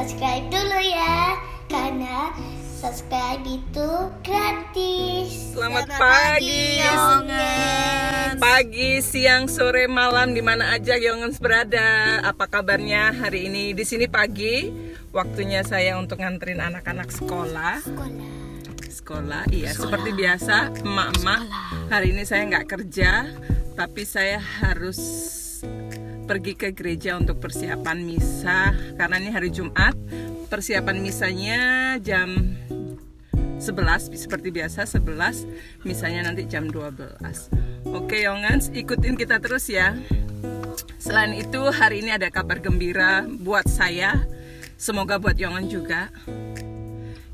subscribe dulu ya, karena subscribe itu gratis. Selamat pagi, Yongens. Pagi, siang, sore, malam, di mana aja Yongens berada. Apa kabarnya hari ini? Di sini pagi, waktunya saya untuk nganterin anak-anak sekolah. Sekolah, iya. Seperti biasa, emak-emak. Hari ini saya nggak kerja, tapi saya harus pergi ke gereja untuk persiapan misa. Karena ini hari Jumat, persiapan misanya jam 11, seperti biasa 11, misalnya nanti jam 12. Oke Yongens, ikutin kita terus ya. Selain itu hari ini ada kabar gembira buat saya, semoga buat Yongens juga.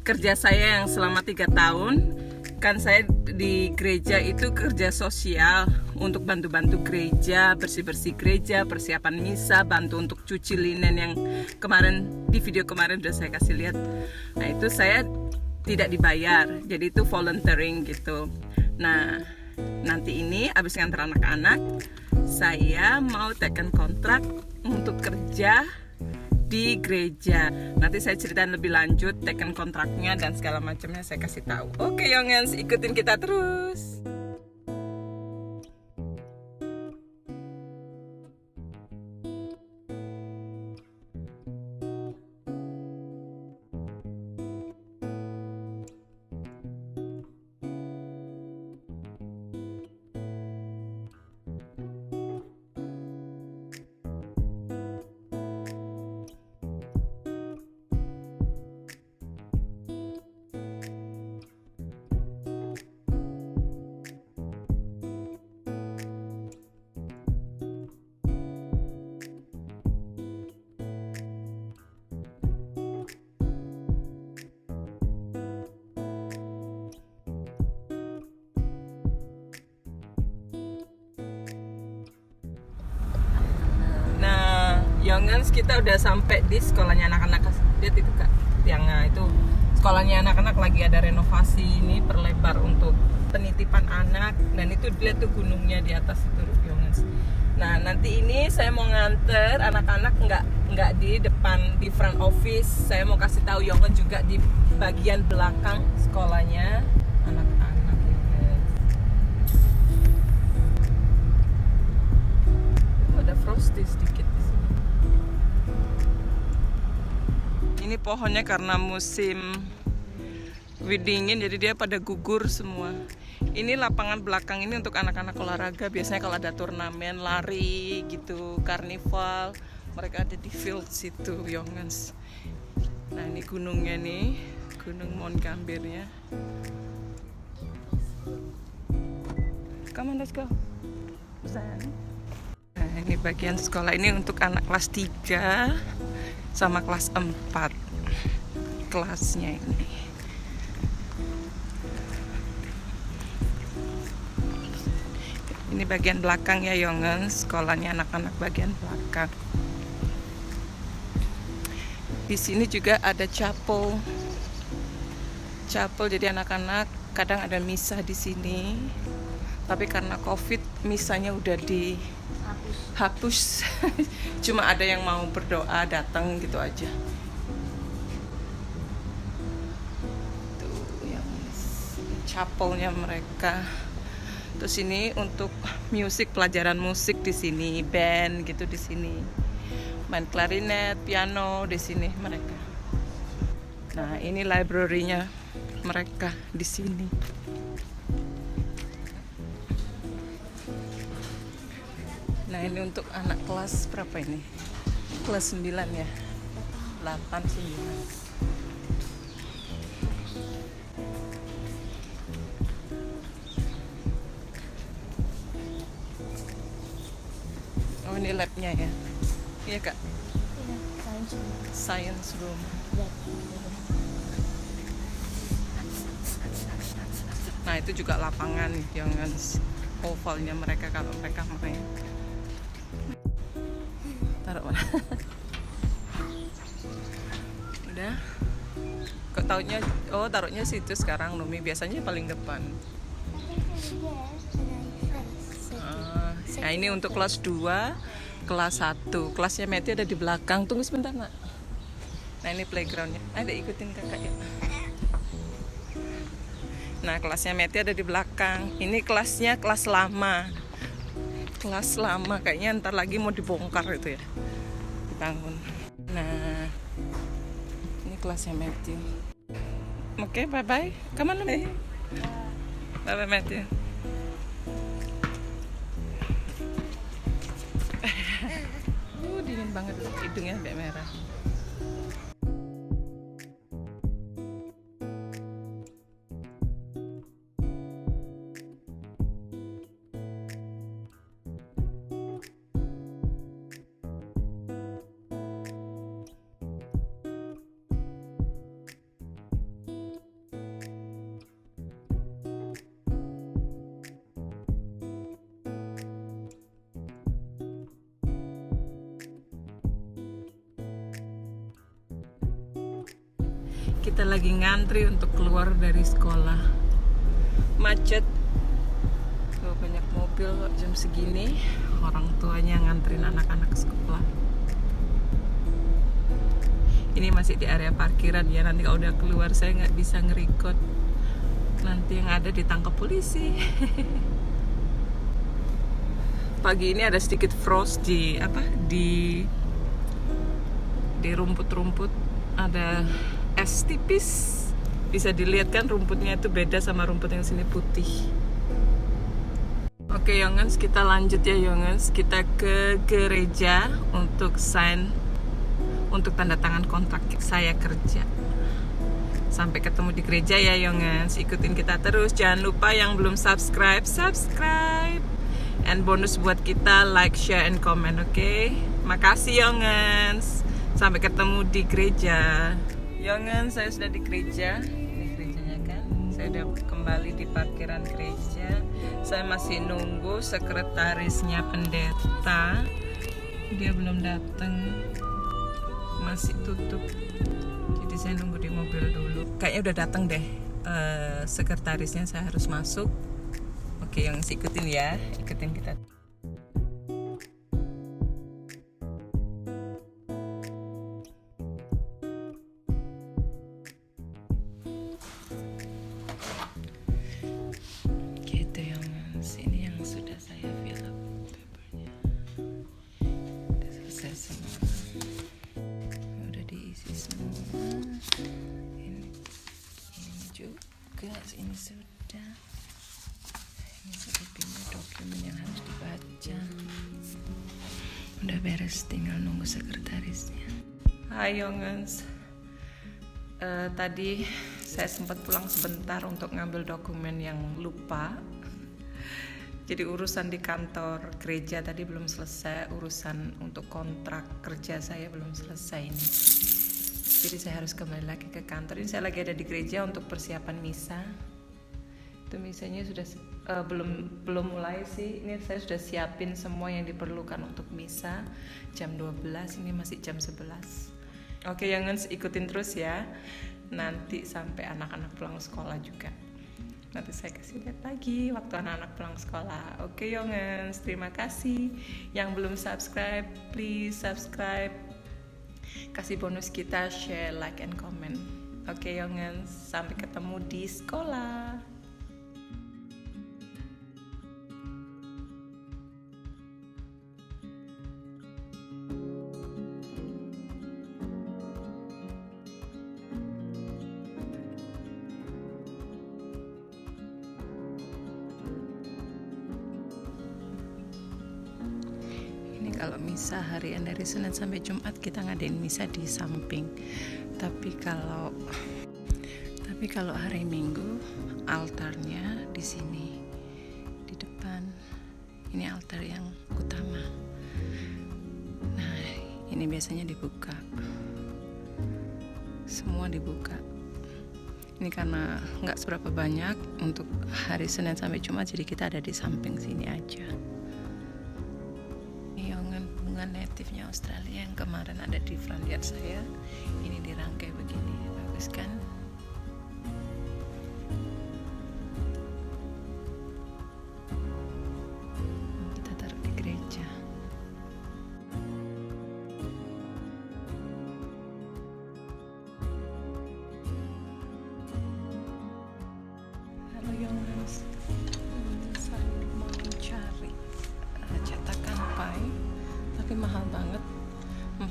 Kerja saya yang selama 3 tahun, kan saya di gereja itu kerja sosial untuk bantu-bantu gereja, bersih-bersih gereja, persiapan misa, bantu untuk cuci linen yang kemarin di video kemarin udah saya kasih lihat. Nah itu saya tidak dibayar, jadi itu volunteering gitu. Nah nanti ini abis nganter anak-anak, saya mau tekan kontrak untuk kerja di gereja. Nanti saya ceritain lebih lanjut tekan kontraknya dan segala macamnya saya kasih tahu. Oke Yongens, ikutin kita terus. Yongens, kita udah sampai di sekolahnya anak-anak. Lihat itu kak, tiangnya itu sekolahnya anak-anak lagi ada renovasi ini, perlebar untuk penitipan anak. Dan itu lihat tuh gunungnya di atas itu Yongens. Nah nanti ini saya mau nganter anak-anak nggak di depan di front office. Saya mau kasih tahu Yongens juga di bagian belakang sekolahnya anak-anak Yongens. Ada frosty sedikit. Ini pohonnya karena musim dingin jadi dia pada gugur semua. Ini lapangan belakang ini untuk anak-anak olahraga. Biasanya kalau ada turnamen lari gitu, karnival, mereka ada di field situ Yongens. Nah ini gunungnya nih, Gunung Mount Gambirnya. Come on, let's go. Nah ini bagian sekolah ini untuk anak kelas 3 sama kelas 4 kelasnya ini. Ini bagian belakang ya Yongens, sekolahnya anak-anak bagian belakang. Di sini juga ada chapel. Chapel jadi anak-anak kadang ada misa di sini. Tapi karena Covid misanya udah dihapus. Cuma ada yang mau berdoa datang gitu aja. Tuh yang chapelnya mereka. Terus ini untuk musik, pelajaran musik di sini, band gitu di sini. Main klarinet, piano di sini mereka. Nah, ini library-nya mereka di sini. Nah, ini untuk anak kelas berapa ini? Kelas 9 ya? 8, 9. Oh, ini labnya ya? Iya kak? Science room. Nah, itu juga lapangan yang ovalnya mereka kalau mereka main. Taruh mana? Udah. Kok taunya, oh taruhnya situ sekarang Numi, biasanya paling depan. Nah ini untuk kelas 2, kelas 1. Kelasnya Meti ada di belakang. Tunggu sebentar nak. Nah ini playgroundnya. Ada ikutin kakak ya. Nah kelasnya Meti ada di belakang. Ini kelasnya kelas lama. Kelas lama kayaknya ntar lagi mau dibongkar itu ya. Dibangun. Nah ini kelasnya Matthew. Oke, bye bye. Come on, bye bye Matthew. Dingin banget loh, hidungnya sampai merah. Kita lagi ngantri untuk keluar dari sekolah. Macet. Tuh, banyak mobil kok jam segini. Orang tuanya ngantrin anak-anak sekolah. Ini masih di area parkiran ya. Nanti kalau udah keluar saya nggak bisa nge-record. Nanti yang ada ditangkap polisi. Pagi ini ada sedikit frost di rumput-rumput. Ada es tipis, bisa dilihat kan rumputnya itu beda sama rumput yang sini putih. Oke Youngens, kita lanjut ya Youngens. Kita ke gereja untuk sign, untuk tanda tangan kontrak saya kerja. Sampai ketemu di gereja ya Youngens. Ikutin kita terus, jangan lupa yang belum subscribe. And bonus buat kita like, share, and comment, oke? Makasih Youngens. Sampai ketemu di gereja. Youngens, saya sudah di gereja. Ini gerejanya kan. Saya sudah kembali di parkiran gereja. Saya masih nunggu sekretarisnya pendeta. Dia belum datang. Masih tutup. Jadi saya nunggu di mobil dulu. Kayaknya udah datang deh. Sekretarisnya, saya harus masuk. Oke, Youngens, ikutin ya. Ikutin kita. Ini sudah, ini selebihnya dokumen yang harus dibaca. Udah beres, tinggal nunggu sekretarisnya. Hai Youngens, tadi saya sempat pulang sebentar untuk ngambil dokumen yang lupa. Jadi urusan di kantor gereja tadi belum selesai, urusan untuk kontrak kerja saya belum selesai ini. Jadi saya harus kembali lagi ke kantor. Ini saya lagi ada di gereja untuk persiapan misa. Itu misanya sudah belum mulai sih. Ini saya sudah siapin semua yang diperlukan untuk misa jam 12. Ini masih jam 11. Oke, Youngens, ikutin terus ya. Nanti sampai anak-anak pulang sekolah juga. Nanti saya kasih lihat lagi waktu anak-anak pulang sekolah. Oke, Youngens, terima kasih. Yang belum subscribe, please subscribe. Kasih bonus kita, share, like, and comment. Oke Youngens, sampai ketemu di sekolah. Kalau misa harian dari Senin sampai Jumat kita ngadain misa di samping. Tapi kalau hari Minggu altarnya di sini di depan. Ini altar yang utama. Nah, ini biasanya dibuka. Semua dibuka. Ini karena nggak seberapa banyak untuk hari Senin sampai Jumat, jadi kita ada di samping sini aja. Native-nya Australia yang kemarin ada di front yard saya, ini dirangkai begini, bagus kan? Kita taruh di gereja.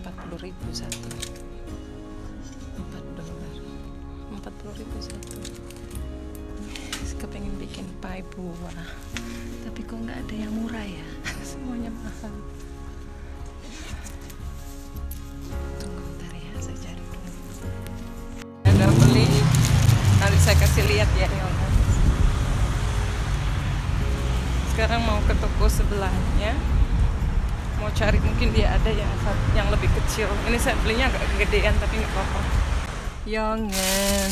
40.000 satu. $4. 40.000 satu. Kepengen bikin pie buah, tapi kok nggak ada yang murah ya. Semuanya mahal. Tunggu bentar ya, saya cari dulu. Ada beli, nanti saya kasih lihat ya. Sekarang mau ke toko sebelahnya, mau cari mungkin dia ada yang lebih kecil. Ini saya belinya agak gedean tapi nggak apa-apa. Yongen,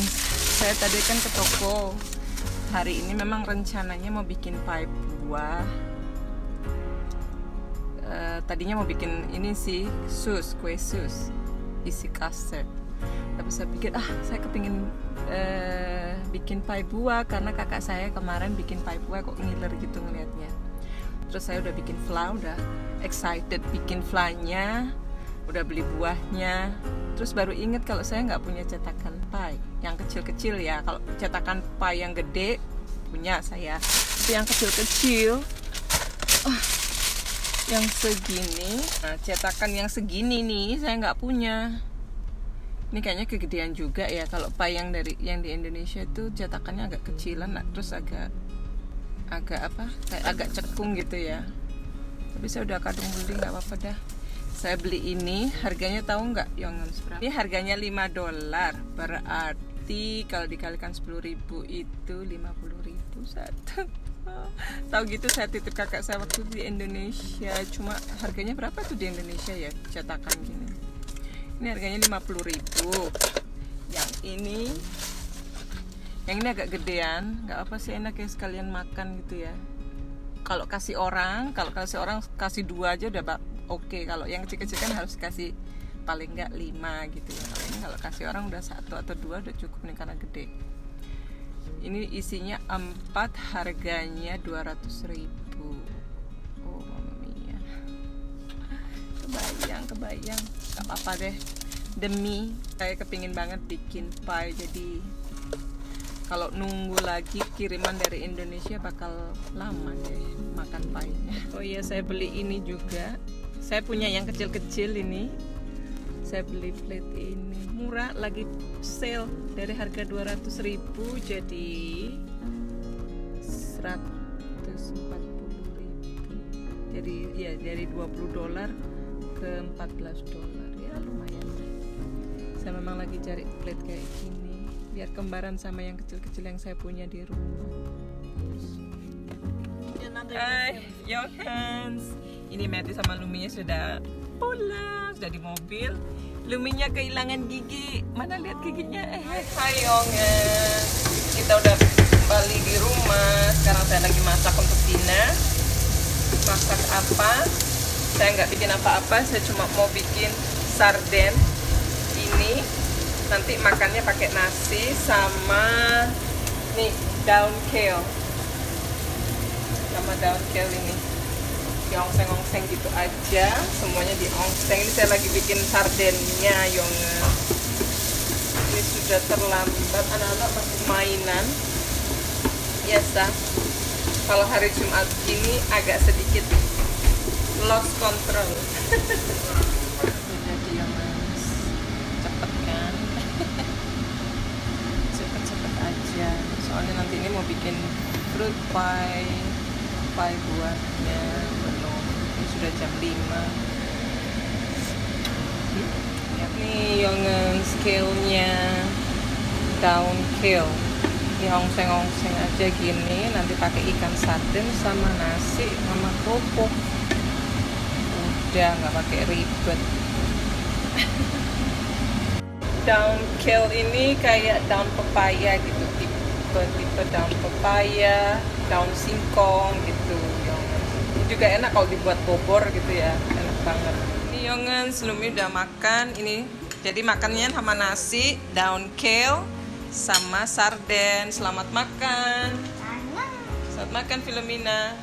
saya tadi kan ke toko. Hari ini memang rencananya mau bikin pie buah. Tadinya mau bikin ini sih kue sus isi custard. Tapi saya pikir saya kepingin bikin pie buah karena kakak saya kemarin bikin pie buah kok ngiler gitu ngelihatnya. Terus saya udah bikin flan, udah excited bikin flannya, udah beli buahnya. Terus baru inget kalau saya nggak punya cetakan pie yang kecil-kecil ya. Kalau cetakan pie yang gede punya saya, tapi yang kecil-kecil yang segini, nah cetakan yang segini nih saya nggak punya. Ini kayaknya kegedean juga ya. Kalau pie yang di Indonesia itu cetakannya agak kecilan, terus agak agak cekung gitu ya. Tapi saya udah kadung beli, nggak apa-apa dah. Saya beli ini, harganya tahu nggak Yongen? Ini harganya $5, berarti kalau dikalikan 10.000 itu 50.000 satu. Tahu gitu saya titip kakak saya waktu di Indonesia. Cuma harganya berapa tuh di Indonesia ya cetakan gini? Ini harganya 50.000. Yang ini agak gedean, nggak apa sih, enak ya sekalian makan gitu ya. Kalau kasih orang kasih 2 aja udah oke. Kalau yang kecil-kecil kan harus kasih paling nggak 5 gitu ya. Kalau ini kalau kasih orang udah 1 atau 2 udah cukup nih karena gede. Ini isinya 4, harganya 200.000. Oh mama mia. Kebayang. Gak apa-apa deh. Demi saya kepingin banget bikin pie, jadi kalau nunggu lagi kiriman dari Indonesia bakal lama deh makan pie-nya. Oh iya, saya beli ini juga. Saya punya yang kecil-kecil ini. Saya beli plate ini. Murah, lagi sale. Dari harga 200.000 jadi 140.000. Jadi ya dari $20 ke $14. Ya lumayan. Saya memang lagi cari plate kayak gini biar kembaran sama yang kecil-kecil yang saya punya di rumah. Hai, Johans. Ini Matthew sama Luminya sudah pulang, sudah di mobil. Luminya kehilangan gigi. Mana lihat giginya? Hai Yongen. Kita udah kembali di rumah. Sekarang saya lagi masak untuk Tina. Masak apa? Saya nggak bikin apa-apa. Saya cuma mau bikin sarden. Ini nanti makannya pakai nasi sama nih daun kale. Sama daun kale ini. Diongseng-ongseng gitu aja, semuanya diongseng. Ini saya lagi bikin sardennya Yongen. Ini sudah terlambat, anak-anak masih mainan. Biasa kalau hari Jumat gini agak sedikit lost control. Jadi Yongen, cepet kan? Cepet-cepet aja. Soalnya nanti ini mau bikin fruit pie buahnya belum. Ini sudah jam 5. Lihat nih Yongen, scale-nya daun kale. Diongseng-ongseng aja gini, nanti pakai ikan sarden sama nasi sama kerupuk. Udah nggak pakai ribet. Daun kale ini kayak daun pepaya gitu, tipe daun pepaya, daun singkong gitu. Ini juga enak kalau dibuat bobor gitu ya, enak banget. Ini Yongen sebelumnya udah makan ini. Jadi makannya sama nasi, daun kale sama sarden. Selamat makan. Selamat makan Filomena.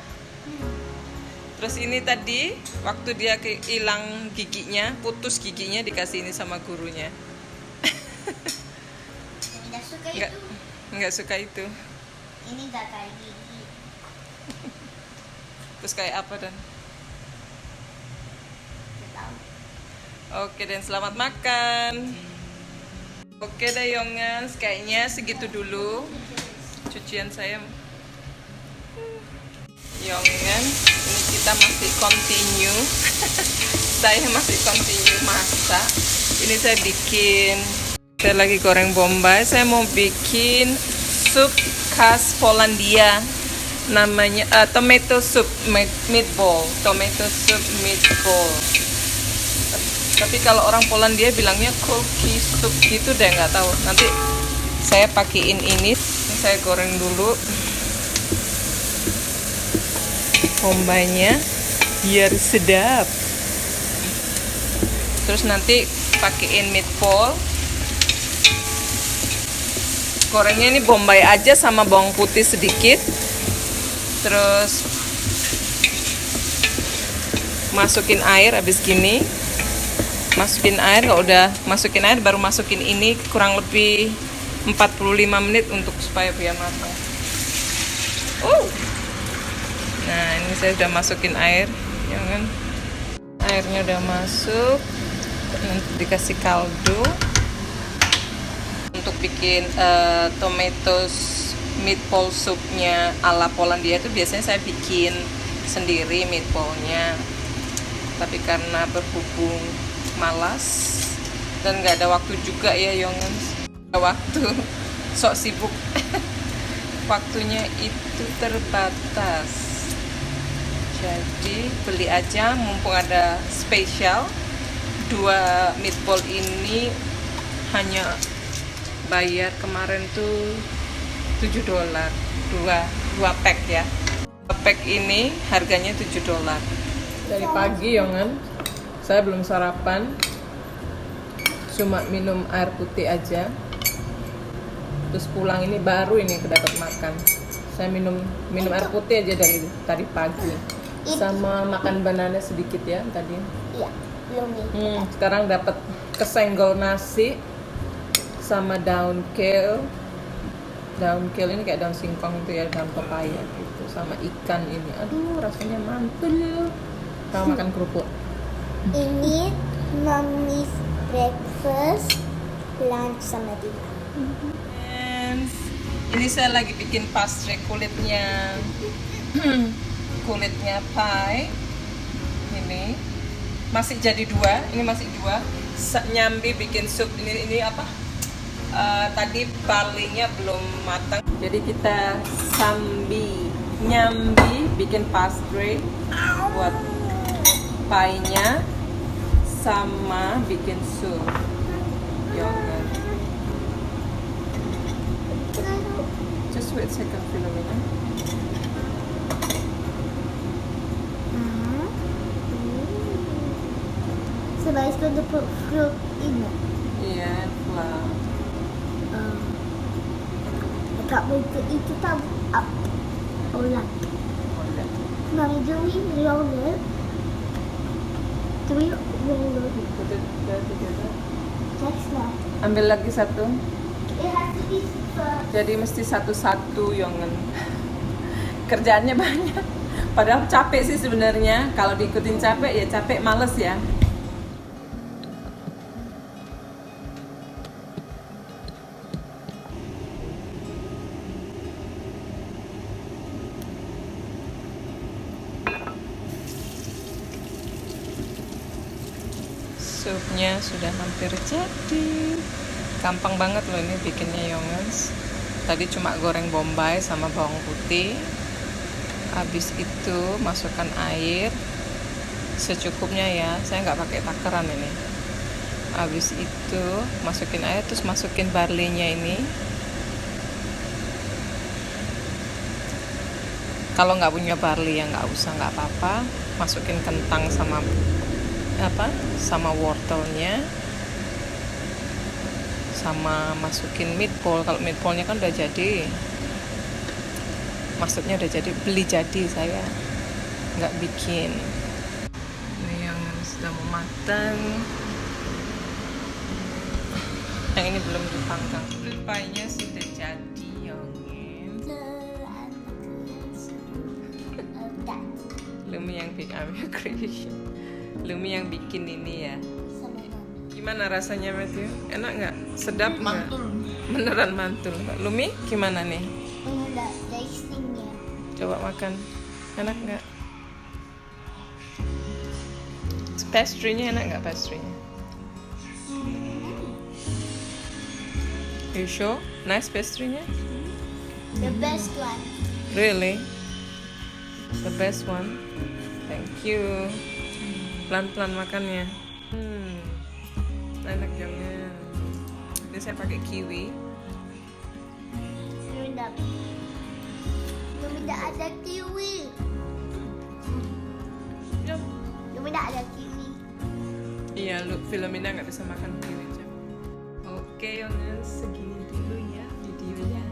Terus ini tadi waktu dia hilang giginya, putus giginya, dikasih ini sama gurunya. Tidak suka Enggak. itu. Nggak suka itu. Ini nggak kayak gigi. Terus kayak apa dan? Nggak tahu. Oke, dan selamat makan. Oke deh Yongens, kayaknya segitu dulu cucian saya. Yongens, ini kita masih continue. Saya masih continue masak. Ini saya bikin, saya lagi goreng bombay. Saya mau bikin sup khas Polandia. Namanya tomato soup meatball. Tomato soup meatball. Tapi kalau orang Polandia bilangnya kulki soup gitu deh, nggak tahu. Nanti saya pakein ini saya goreng dulu bombaynya biar sedap. Terus nanti pakein meatball. Gorengnya ini bombay aja sama bawang putih sedikit. Terus masukin air habis gini. Masukin air, kalau udah masukin air baru masukin ini kurang lebih 45 menit untuk supaya biar matang. Nah, ini saya udah masukin air, ya kan? Airnya udah masuk. Nanti dikasih kaldu. Untuk bikin tomato meatball soupnya ala Polandia itu biasanya saya bikin sendiri meatballnya. Tapi karena berhubung malas dan nggak ada waktu juga ya Yongens, waktu sok sibuk. Waktunya itu terbatas, jadi beli aja mumpung ada spesial. 2 meatball ini hanya bayar kemarin tuh $7, 2 pack ya. Pack ini harganya $7. Dari pagi Yongen saya belum sarapan, cuma minum air putih aja. Terus pulang ini baru ini dapat makan. Saya minum air putih aja dari tadi pagi, sama makan banana sedikit ya tadi. Iya, belum nih. Sekarang dapat kesenggol nasi sama daun kale. Daun kale ini kayak daun singkong itu ya, daun pepaya gitu, sama ikan ini. Aduh, rasanya mantul. Kalau makan kerupuk. Ini mommy's breakfast, lunch sama dinner. Ini saya lagi bikin pastry kulitnya. Kulitnya pie. Ini masih jadi 2. Ini masih 2. Nyambi bikin sup. Ini apa? Tadi barley-nya belum matang. Jadi kita nyambi bikin pastry buat pie-nya sama bikin sup. Yogurt. Just wait a second, Philomena. So I supposed to put fruit in it. Yeah, flour. I can't wait to eat it up. Like. Mommy, do we roll it? Do we roll it? Put it there together. That's not. Ambil lagi satu. It has to be first. Jadi mesti satu-satu Yongen. Kerjaannya banyak. Padahal capek sih sebenarnya. Kalau diikutin capek ya capek, males ya. Supnya sudah hampir jadi. Gampang banget loh ini bikinnya Yongens. Tadi cuma goreng bombay sama bawang putih. Habis itu masukkan air secukupnya ya. Saya nggak pakai takaran ini. Habis itu masukin air, terus masukin barley-nya ini. Kalau nggak punya barley ya nggak usah, nggak apa-apa. Masukin kentang sama wortelnya, sama masukin meatball. Kalau meatballnya kan udah jadi, maksudnya udah jadi, beli jadi, saya nggak bikin. Ini yang sudah mau matang, yang ini belum dipanggang. Pie-nya sudah jadi Yongin. Lumi yang bikin, Lumi yang bikin ini ya. Gimana rasanya Matthew? Enak nggak? Sedap nggak? Mantul. Beneran mantul. Lumi gimana nih? Enggak, tastingnya. Coba makan. Enak nggak? Pastry-nya enak nggak pastry-nya? You sure? Nice pastry-nya? The best one. Really? The best one? Thank you. Pelan-pelan makannya. Enak jangan. Ini saya pakai kiwi. Enggak. Tidak ada kiwi. Yap. Tidak ada kiwi. Iya, lu Filomena nggak bisa makan kiwi Jam. Oke, Yonan, segini dulu ya videonya.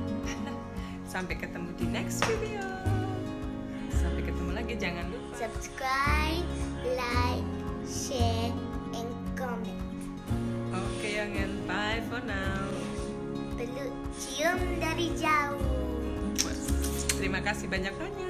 Sampai ketemu di next video. Sampai ketemu lagi, jangan lupa Subscribe, like, share, and comment. Oke, Yonan, bye for now. Peluk cium dari jauh. Terima kasih banyak-banyak.